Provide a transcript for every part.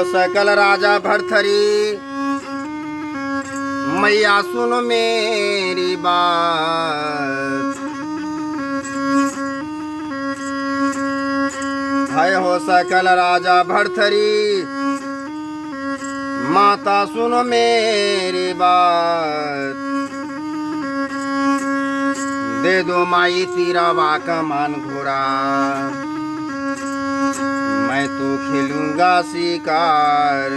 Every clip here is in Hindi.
सकल राजा भरथरी, मैया सुनो मेरी बात। है हो सकल राजा भरथरी, माता सुनो मेरी बात। दे दो माई तिरवा का मान घोड़ा, मैं तो खेलूंगा शिकार।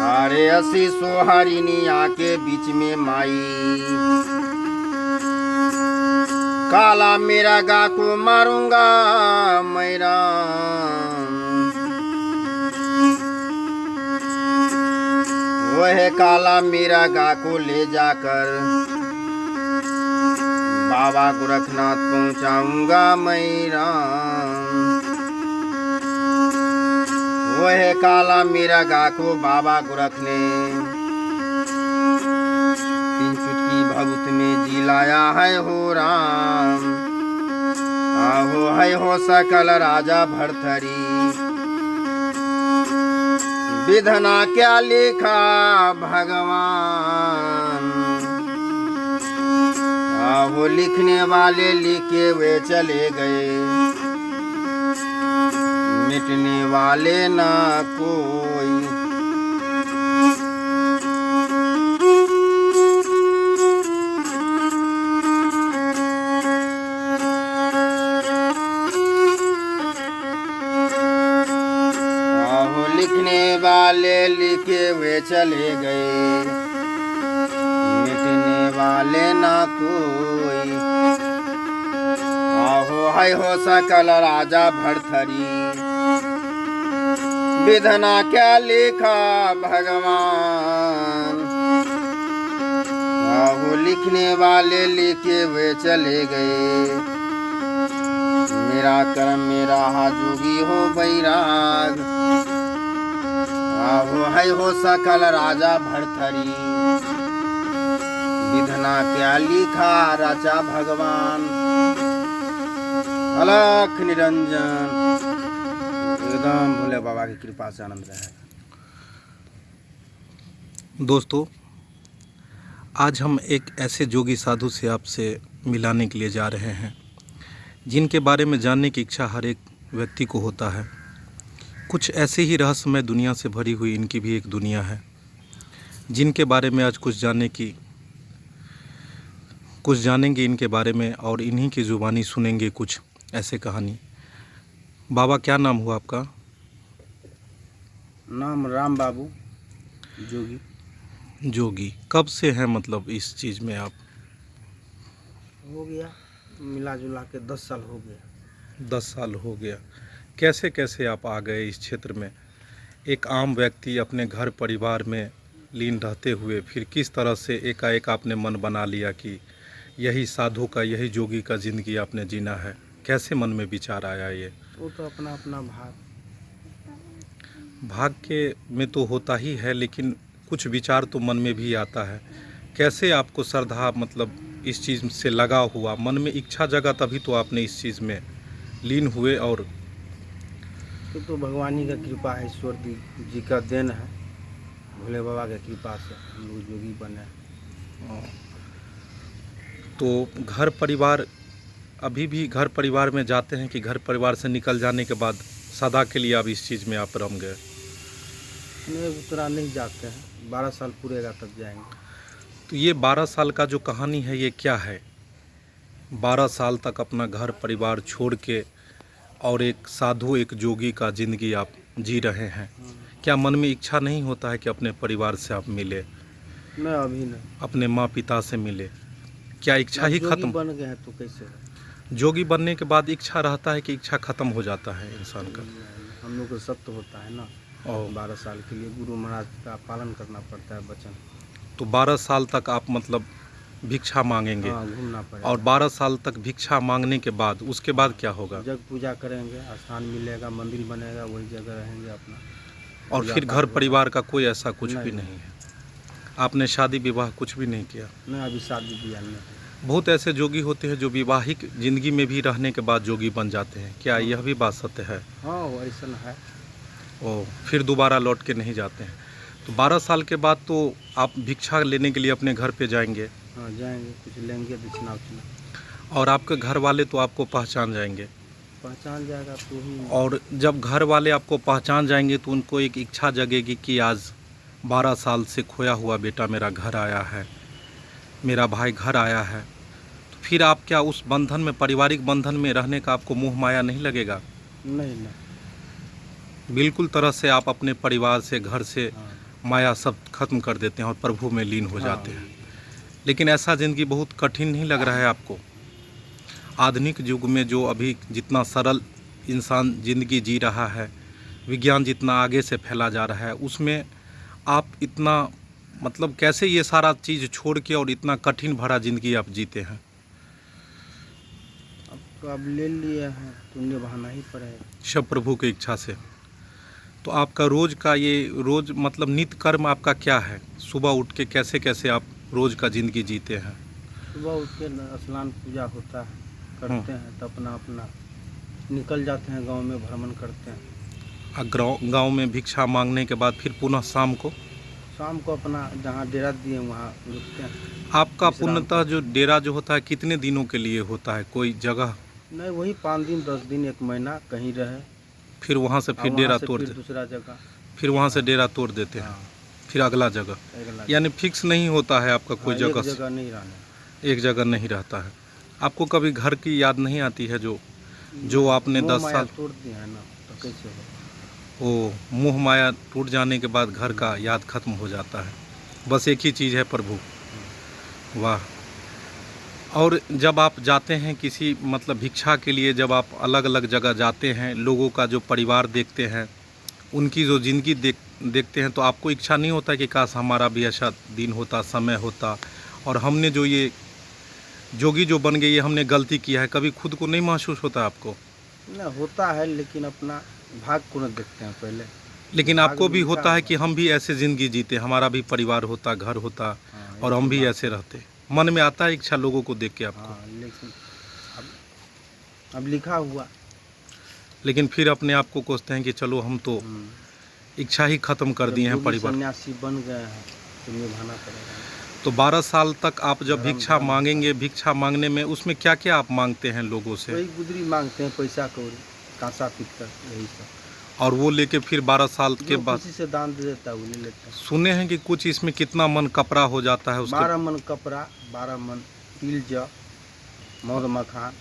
अरे अस्सी सोहारिनिया के बीच में माई, काला मेरा गा को मारूंगा मैरा। वह काला मेरा गा को ले जाकर बाबा गोरखनाथ पहुंचाऊंगा मैरा। वह काला मेरा गा को बाबा गोरख ने 3 चुटकी भभूत में जिलाया है हो राम। आहो है हो सकल राजा भरथरी, विधना क्या लिखा भगवान। आहो लिखने वाले लिखे वे चले गए, मिटने वाले ना कोई। आहो लिखने वाले लिखे वे चले गए, मिटने वाले ना कोई। आहो है हो सकल राजा भरथरी, विधना क्या लिखा भगवान। आहो लिखने वाले लिखे वे चले गए, मेरा कर्म मेरा हा जोगी हो बैराग। आहो है हो सकल राजा भरथरी, विधना क्या लिखा राजा भगवान। अलख निरंजन, एकदम भोले बाबा की कृपा से आनंद रहे। दोस्तों, आज हम एक ऐसे जोगी साधु से आपसे मिलाने के लिए जा रहे हैं जिनके बारे में जानने की इच्छा हर एक व्यक्ति को होता है। कुछ ऐसे ही रहस्यमय दुनिया से भरी हुई इनकी भी एक दुनिया है, जिनके बारे में आज कुछ जानेंगे इनके बारे में, और इन्हीं की ज़ुबानी सुनेंगे कुछ ऐसे कहानी। बाबा, क्या नाम हुआ आपका? नाम राम बाबू जोगी। जोगी कब से हैं, मतलब इस चीज़ में आप? हो गया मिला जुला के 10 साल हो गया। 10 साल हो गया। कैसे कैसे आप आ गए इस क्षेत्र में? एक आम व्यक्ति अपने घर परिवार में लीन रहते हुए फिर किस तरह से एकाएक आपने मन बना लिया कि यही साधु का, यही जोगी का ज़िंदगी आपने जीना है? कैसे मन में विचार आया ये? वो तो अपना अपना भाग के में तो होता ही है, लेकिन कुछ विचार तो मन में भी आता है। कैसे आपको श्रद्धा, मतलब इस चीज़ से लगा हुआ, मन में इच्छा जगा, तभी तो आपने इस चीज़ में लीन हुए? और तो भगवानी का कृपा है, ईश्वर जी का देन है, भोले बाबा की कृपा से हम लोग जोगी बने। तो घर परिवार, अभी भी घर परिवार में जाते हैं कि घर परिवार से निकल जाने के बाद सदा के लिए अब इस चीज़ में आप रम गए? नहीं, उतना नहीं जाते हैं, 12 साल पूरेगा तब जाएंगे। तो ये 12 साल का जो कहानी है ये क्या है? 12 साल तक अपना घर परिवार छोड़ के और एक साधु, एक जोगी का ज़िंदगी आप जी रहे हैं। क्या मन में इच्छा नहीं होता है कि अपने परिवार से आप मिले? नहीं, अभी नहीं। अपने माँ पिता से मिले? क्या इच्छा ही खत्म? बन गए हैं तो कैसे? जोगी बनने के बाद इच्छा रहता है कि इच्छा खत्म हो जाता है इंसान का? हम लोग को सत्य होता है ना, और 12 साल के लिए गुरु महाराज का पालन करना पड़ता है वचन। तो 12 साल तक आप मतलब भिक्षा मांगेंगे? हाँ, घूमना पड़ेगा। और 12 साल तक भिक्षा मांगने के बाद उसके बाद क्या होगा? जग पूजा करेंगे, स्थान मिलेगा, मंदिर बनेगा, वही जगह रहेंगे अपना। और फिर घर परिवार का कोई ऐसा कुछ भी नहीं है? आपने शादी विवाह कुछ भी नहीं किया? नहीं, अभी शादी ब्याह नहीं। बहुत ऐसे जोगी होते हैं जो विवाहिक जिंदगी में भी रहने के बाद जोगी बन जाते हैं, क्या यह भी बात सत्य है? हाँ वो ऐसा है। ओ, फिर दोबारा लौट के नहीं जाते हैं। तो 12 साल के बाद तो आप भिक्षा लेने के लिए अपने घर पे जाएंगे। हाँ जाएंगे, कुछ लेंगे दक्षिणा उछिना। और आपके घर वाले तो आपको पहचान जाएंगे। पहचान जाएगा तो ही। और जब घर वाले आपको पहचान जाएंगे तो उनको एक इच्छा जगेगी कि आज 12 साल से खोया हुआ बेटा मेरा घर आया है, मेरा भाई घर आया है। तो फिर आप क्या उस बंधन में, पारिवारिक बंधन में रहने का आपको मोह माया नहीं लगेगा? नहीं नहीं। बिल्कुल तरह से आप अपने परिवार से, घर से हाँ माया सब खत्म कर देते हैं और प्रभु में लीन हो जाते हैं। लेकिन ऐसा ज़िंदगी बहुत कठिन नहीं लग रहा है आपको? आधुनिक युग में जो अभी जितना सरल इंसान ज़िंदगी जी रहा है, विज्ञान जितना आगे से फैला जा रहा है, उसमें आप इतना मतलब कैसे ये सारा चीज़ छोड़ के और इतना कठिन भरा ज़िंदगी आप जीते हैं? अब ले लिए हैं तो निभाना ही पड़ेगा। सब प्रभु की इच्छा से। तो आपका रोज़ का ये रोज़ मतलब नित्य कर्म आपका क्या है? सुबह उठ के कैसे कैसे आप रोज़ का ज़िंदगी जीते हैं? सुबह उठ के स्नान पूजा होता है, करते हैं तो अपना अपना निकल जाते हैं, गांव में भ्रमण करते हैं। गाँव में भिक्षा मांगने के बाद फिर पुनः शाम को अपना जहाँ डेरा दिए वहाँ रुकते हैं। आपका विश्राम पूर्णतः जो डेरा जो होता है कितने दिनों के लिए होता है? कोई जगह? नहीं, वही 5 दिन 10 दिन 1 महीना कहीं रहे, फिर वहाँ से फिर वहाँ डेरा से तोड़ फिर दे, दूसरा जगह। फिर वहाँ से डेरा तोड़ देते हैं, हाँ फिर अगला जगह। अगला यानी फिक्स नहीं होता है आपका कोई हाँ, जगह? एक जगह नहीं रहने। एक जगह नहीं रहता है। आपको कभी घर की याद नहीं आती है जो आपने मोह 10 माया साल? तोड़ दिया है ना, तो कैसे हो। ओ, मोह माया टूट जाने के बाद घर का याद खत्म हो जाता है, बस एक ही चीज़ है प्रभु। वाह। और जब आप जाते हैं किसी मतलब भिक्षा के लिए, जब आप अलग अलग जगह जाते हैं, लोगों का जो परिवार देखते हैं, उनकी जो ज़िंदगी देखते हैं, तो आपको इच्छा नहीं होता कि काश हमारा भी ऐसा दिन होता, समय होता, और हमने जो ये जोगी जो बन गए, ये हमने गलती किया है? कभी खुद को नहीं महसूस होता आपको? ना होता है, लेकिन अपना भाग को न देखते हैं पहले। लेकिन भाग आपको भी मिलता होता है कि हम भी ऐसे ज़िंदगी जीते, हमारा भी परिवार होता, घर होता, हाँ, और हम ऐसी भी बात ऐसे रहते? मन में आता है इच्छा लोगों को देख के आपको? हाँ, लेकिन अब लिखा हुआ। लेकिन फिर अपने आप को कोसते हैं कि चलो हम तो इच्छा ही खत्म कर दिए हैं परिवार। सन्यासी बन गए हैं तो निभाना पड़ेगा। तो 12 साल तक आप जब धर्म भिक्षा धर्म मांगेंगे, भिक्षा मांगने में उसमें क्या क्या आप मांगते हैं लोगों से? वही गुदरी मांगते हैं, पैसा कौड़ी, कांसा पीतल, यही सब। और वो लेके फिर 12 साल के जो बाद किसी से दान दे देता है वो ले लेते हैं। सुने हैं कि कुछ इसमें कितना मन कपड़ा हो जाता है उसके? 12 मन कपड़ा, 12 मन तिल जौ, मौध मखान,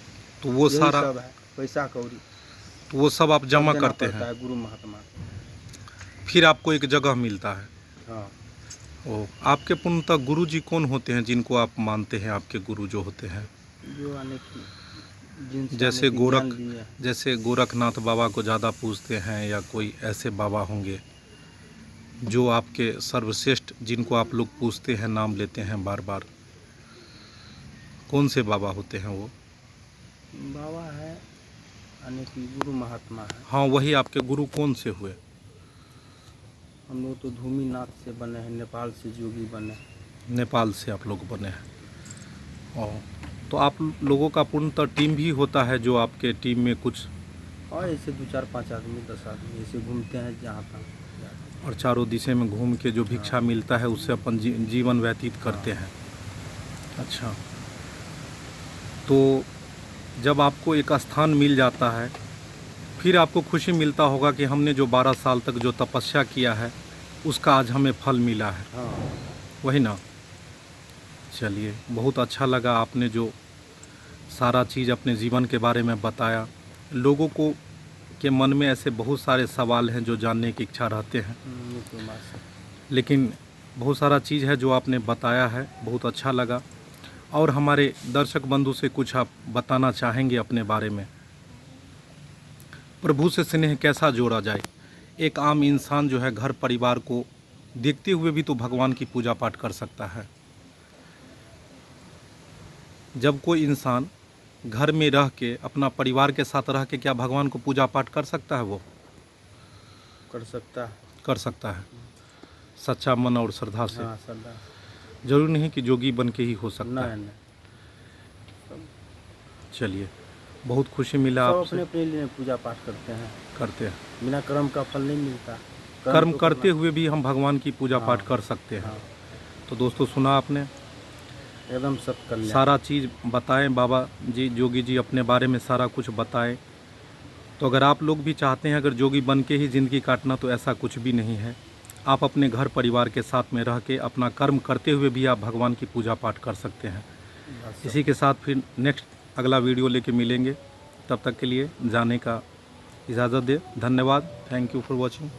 तो वो यही सारा, सब है, पैसा कौड़ी तो वो सब आप जमा सब देना करते पड़ता हैं, है गुरु महात्मा को। फिर आपको एक जगह मिलता है। हाँ, ओ, आपके पूर्णतः गुरु जी कौन होते हैं जिनको आप मानते हैं आपके गुरु जो होते हैं? जो आने की जिनसे जैसे आने की ज्ञान गोरख, लिए हैं। जैसे गोरखनाथ बाबा को ज़्यादा पूजते हैं, या कोई ऐसे बाबा होंगे जो आपके सर्वश्रेष्ठ, जिनको आप लोग पूजते हैं, नाम लेते हैं बार बार? कौन से बाबा होते हैं वो? बाबा है आने की गुरु महात्मा है। हाँ, वही आपके गुरु कौन से हुए? हम लोग तो धूमीनाथ से बने हैं, नेपाल से जोगी बने। नेपाल से आप लोग बने हैं। और तो आप लोगों का पूर्णतः टीम भी होता है जो आपके टीम में कुछ? और ऐसे 2 4 5 आदमी 10 आदमी ऐसे घूमते हैं जहाँ तक। और चारों दिशा में घूम के जो भिक्षा मिलता है उससे अपन जीवन व्यतीत करते हैं। अच्छा, तो जब आपको एक स्थान मिल जाता है, फिर आपको खुशी मिलता होगा कि हमने जो 12 साल तक जो तपस्या किया है उसका आज हमें फल मिला है, हाँ, वही ना? चलिए, बहुत अच्छा लगा आपने जो सारा चीज़ अपने जीवन के बारे में बताया। लोगों को के मन में ऐसे बहुत सारे सवाल हैं जो जानने की इच्छा रहते हैं, ये तो बात है। लेकिन बहुत सारा चीज़ है जो आपने बताया है, बहुत अच्छा लगा। और हमारे दर्शक बंधु से कुछ आप बताना चाहेंगे अपने बारे में? प्रभु से स्नेह कैसा जोड़ा जाए? एक आम इंसान जो है घर परिवार को देखते हुए भी तो भगवान की पूजा पाठ कर सकता है। जब कोई इंसान घर में रह के, अपना परिवार के साथ रह के, क्या भगवान को पूजा पाठ कर सकता है? वो कर सकता है। कर सकता है, सच्चा मन और श्रद्धा से। हाँ, सरदार। जरूरी नहीं कि जोगी बन के ही हो सकता है। नहीं नहीं, चलिए, बहुत खुशी मिला सब आपसे। अपने अपने लिए पूजा पाठ करते हैं, करते हैं, बिना कर्म का फल नहीं मिलता। कर्म तो करते करना- हुए भी हम भगवान की पूजा पाठ हाँ, कर सकते हैं। हाँ, तो दोस्तों, सुना आपने, एकदम सब कल्याण। सारा चीज़ बताएं बाबा जी, जोगी जी अपने बारे में सारा कुछ बताएं। तो अगर आप लोग भी चाहते हैं अगर जोगी बन के ही ज़िंदगी काटना, तो ऐसा कुछ भी नहीं है। आप अपने घर परिवार के साथ में रह के अपना कर्म करते हुए भी आप भगवान की पूजा पाठ कर सकते हैं। बस इसी के साथ फिर नेक्स्ट अगला वीडियो लेके मिलेंगे। तब तक के लिए जाने का इजाज़त दे। धन्यवाद। Thank you for watching.